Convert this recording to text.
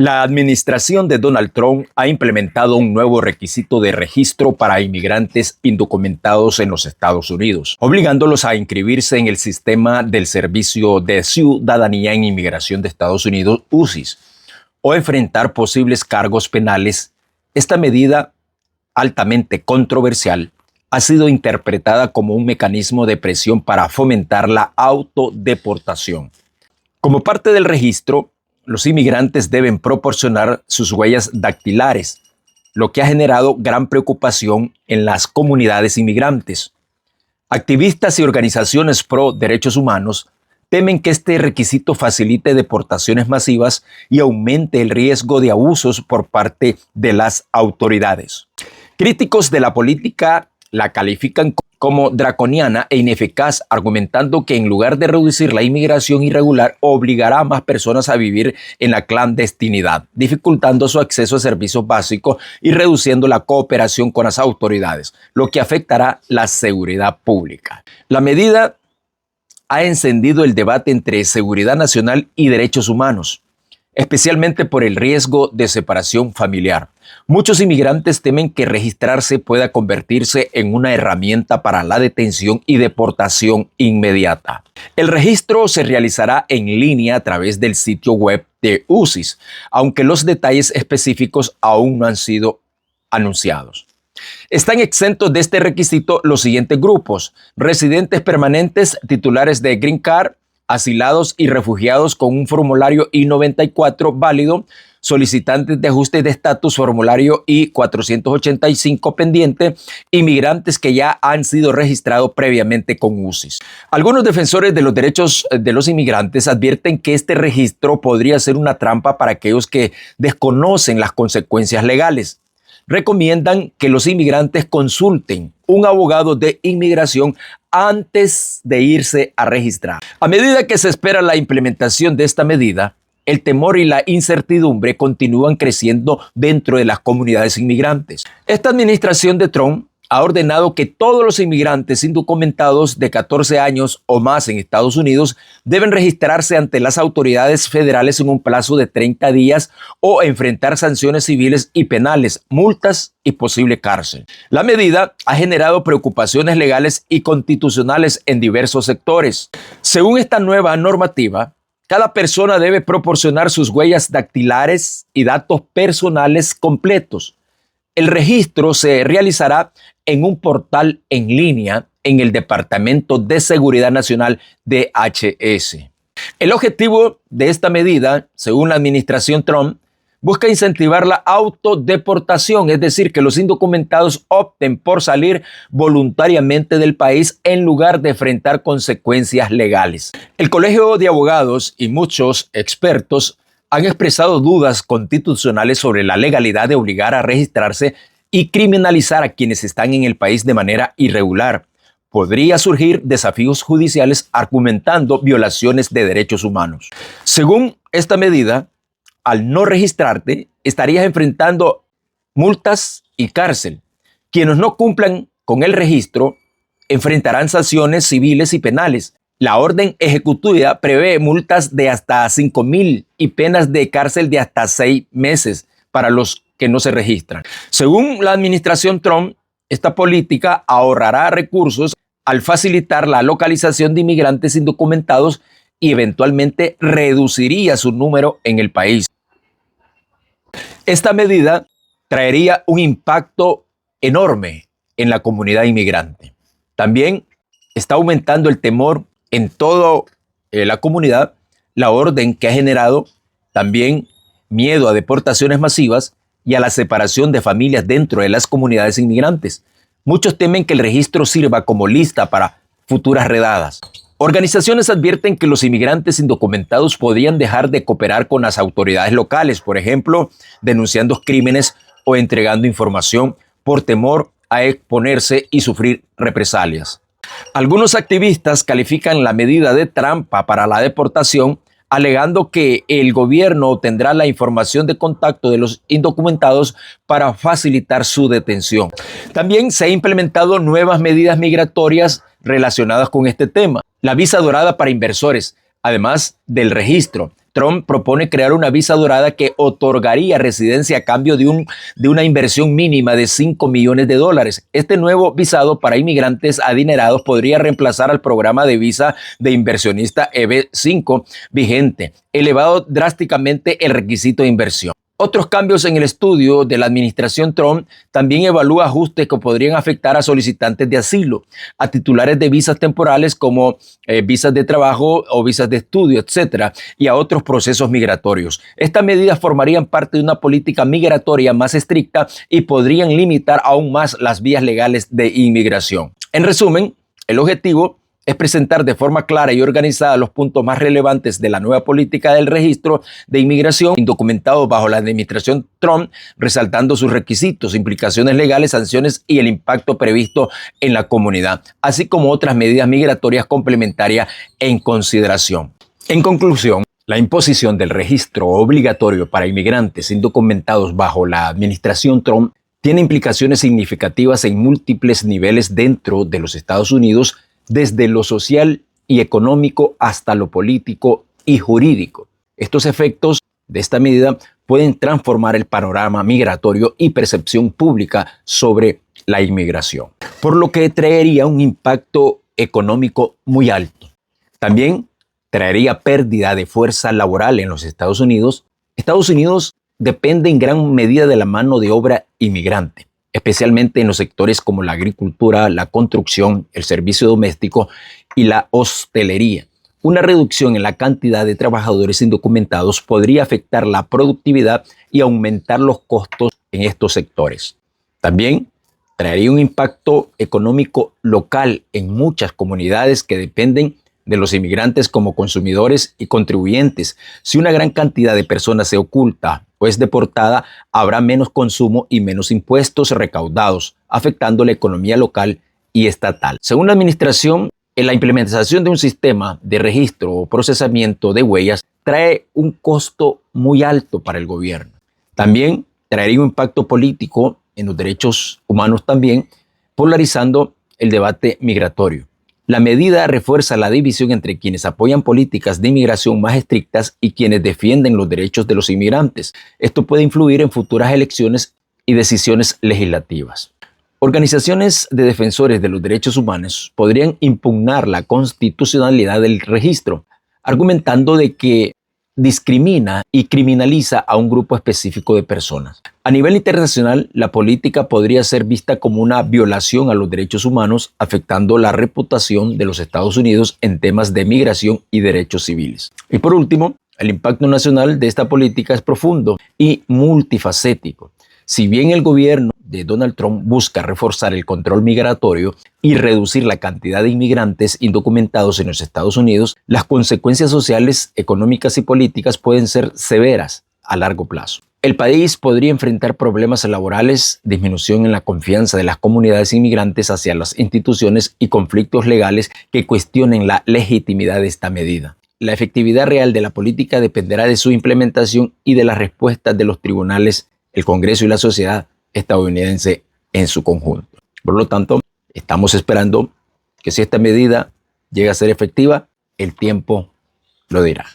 La administración de Donald Trump ha implementado un nuevo requisito de registro para inmigrantes indocumentados en los Estados Unidos, obligándolos a inscribirse en el sistema del Servicio de Ciudadanía en Inmigración de Estados Unidos, UCIS, o enfrentar posibles cargos penales. Esta medida, altamente controversial, ha sido interpretada como un mecanismo de presión para fomentar la autodeportación. Como parte del registro, los inmigrantes deben proporcionar sus huellas dactilares, lo que ha generado gran preocupación en las comunidades inmigrantes. Activistas y organizaciones pro derechos humanos temen que este requisito facilite deportaciones masivas y aumente el riesgo de abusos por parte de las autoridades. Críticos de la política la califican como draconiana e ineficaz, argumentando que en lugar de reducir la inmigración irregular, obligará a más personas a vivir en la clandestinidad, dificultando su acceso a servicios básicos y reduciendo la cooperación con las autoridades, lo que afectará la seguridad pública. La medida ha encendido el debate entre seguridad nacional y derechos humanos, especialmente por el riesgo de separación familiar. Muchos inmigrantes temen que registrarse pueda convertirse en una herramienta para la detención y deportación inmediata. El registro se realizará en línea a través del sitio web de UCIS, aunque los detalles específicos aún no han sido anunciados. Están exentos de este requisito los siguientes grupos: residentes permanentes, titulares de Green Card, asilados y refugiados con un formulario I-94 válido, solicitantes de ajuste de estatus, formulario I-485 pendiente, inmigrantes que ya han sido registrados previamente con UCIS. Algunos defensores de los derechos de los inmigrantes advierten que este registro podría ser una trampa para aquellos que desconocen las consecuencias legales. Recomiendan que los inmigrantes consulten un abogado de inmigración antes de irse a registrar. A medida que se espera la implementación de esta medida, el temor y la incertidumbre continúan creciendo dentro de las comunidades inmigrantes. Esta administración de Trump ha ordenado que todos los inmigrantes indocumentados de 14 años o más en Estados Unidos deben registrarse ante las autoridades federales en un plazo de 30 días o enfrentar sanciones civiles y penales, multas y posible cárcel. La medida ha generado preocupaciones legales y constitucionales en diversos sectores. Según esta nueva normativa, cada persona debe proporcionar sus huellas dactilares y datos personales completos. El registro se realizará en un portal en línea en el Departamento de Seguridad Nacional DHS. El objetivo de esta medida, según la administración Trump, busca incentivar la autodeportación, es decir, que los indocumentados opten por salir voluntariamente del país en lugar de enfrentar consecuencias legales. El Colegio de Abogados y muchos expertos han expresado dudas constitucionales sobre la legalidad de obligar a registrarse y criminalizar a quienes están en el país de manera irregular. Podría surgir desafíos judiciales argumentando violaciones de derechos humanos. Según esta medida, al no registrarte, estarías enfrentando multas y cárcel. Quienes no cumplan con el registro enfrentarán sanciones civiles y penales. La orden ejecutiva prevé multas de hasta 5,000 y penas de cárcel de hasta 6 meses para los que no se registran. Según la administración Trump, esta política ahorrará recursos al facilitar la localización de inmigrantes indocumentados y eventualmente reduciría su número en el país. Esta medida traería un impacto enorme en la comunidad inmigrante. También está aumentando el temor en toda la comunidad, la orden que ha generado también miedo a deportaciones masivas y a la separación de familias dentro de las comunidades inmigrantes. Muchos temen que el registro sirva como lista para futuras redadas. Organizaciones advierten que los inmigrantes indocumentados podrían dejar de cooperar con las autoridades locales, por ejemplo, denunciando crímenes o entregando información por temor a exponerse y sufrir represalias. Algunos activistas califican la medida de trampa para la deportación, alegando que el gobierno obtendrá la información de contacto de los indocumentados para facilitar su detención. También se han implementado nuevas medidas migratorias relacionadas con este tema. La visa dorada para inversores, además del registro, Trump propone crear una visa dorada que otorgaría residencia a cambio de una inversión mínima de $5 millones. Este nuevo visado para inmigrantes adinerados podría reemplazar al programa de visa de inversionista EB-5 vigente, elevado drásticamente el requisito de inversión. Otros cambios en el estudio de la administración Trump también evalúa ajustes que podrían afectar a solicitantes de asilo, a titulares de visas temporales como visas de trabajo o visas de estudio, etcétera, y a otros procesos migratorios. Estas medidas formarían parte de una política migratoria más estricta y podrían limitar aún más las vías legales de inmigración. En resumen, el objetivo es presentar de forma clara y organizada los puntos más relevantes de la nueva política del registro de inmigración indocumentados bajo la administración Trump, resaltando sus requisitos, implicaciones legales, sanciones y el impacto previsto en la comunidad, así como otras medidas migratorias complementarias en consideración. En conclusión, la imposición del registro obligatorio para inmigrantes indocumentados bajo la administración Trump tiene implicaciones significativas en múltiples niveles dentro de los Estados Unidos, desde lo social y económico hasta lo político y jurídico. Estos efectos de esta medida pueden transformar el panorama migratorio y percepción pública sobre la inmigración, por lo que traería un impacto económico muy alto. También traería pérdida de fuerza laboral en los Estados Unidos. Estados Unidos depende en gran medida de la mano de obra inmigrante, especialmente en los sectores como la agricultura, la construcción, el servicio doméstico y la hostelería. Una reducción en la cantidad de trabajadores indocumentados podría afectar la productividad y aumentar los costos en estos sectores. También traería un impacto económico local en muchas comunidades que dependen de los inmigrantes como consumidores y contribuyentes. Si una gran cantidad de personas se oculta o es deportada, habrá menos consumo y menos impuestos recaudados, afectando la economía local y estatal. Según la administración, la implementación de un sistema de registro o procesamiento de huellas trae un costo muy alto para el gobierno. También traería un impacto político en los derechos humanos también, polarizando el debate migratorio. La medida refuerza la división entre quienes apoyan políticas de inmigración más estrictas y quienes defienden los derechos de los inmigrantes. Esto puede influir en futuras elecciones y decisiones legislativas. Organizaciones de defensores de los derechos humanos podrían impugnar la constitucionalidad del registro, argumentando de que discrimina y criminaliza a un grupo específico de personas. A nivel internacional, la política podría ser vista como una violación a los derechos humanos, afectando la reputación de los Estados Unidos en temas de migración y derechos civiles. Y por último, el impacto nacional de esta política es profundo y multifacético. Si bien el gobierno de Donald Trump busca reforzar el control migratorio y reducir la cantidad de inmigrantes indocumentados en los Estados Unidos, las consecuencias sociales, económicas y políticas pueden ser severas a largo plazo. El país podría enfrentar problemas laborales, disminución en la confianza de las comunidades inmigrantes hacia las instituciones y conflictos legales que cuestionen la legitimidad de esta medida. La efectividad real de la política dependerá de su implementación y de las respuestas de los tribunales, el Congreso y la sociedad estadounidense en su conjunto. Por lo tanto, estamos esperando que si esta medida llega a ser efectiva, el tiempo lo dirá.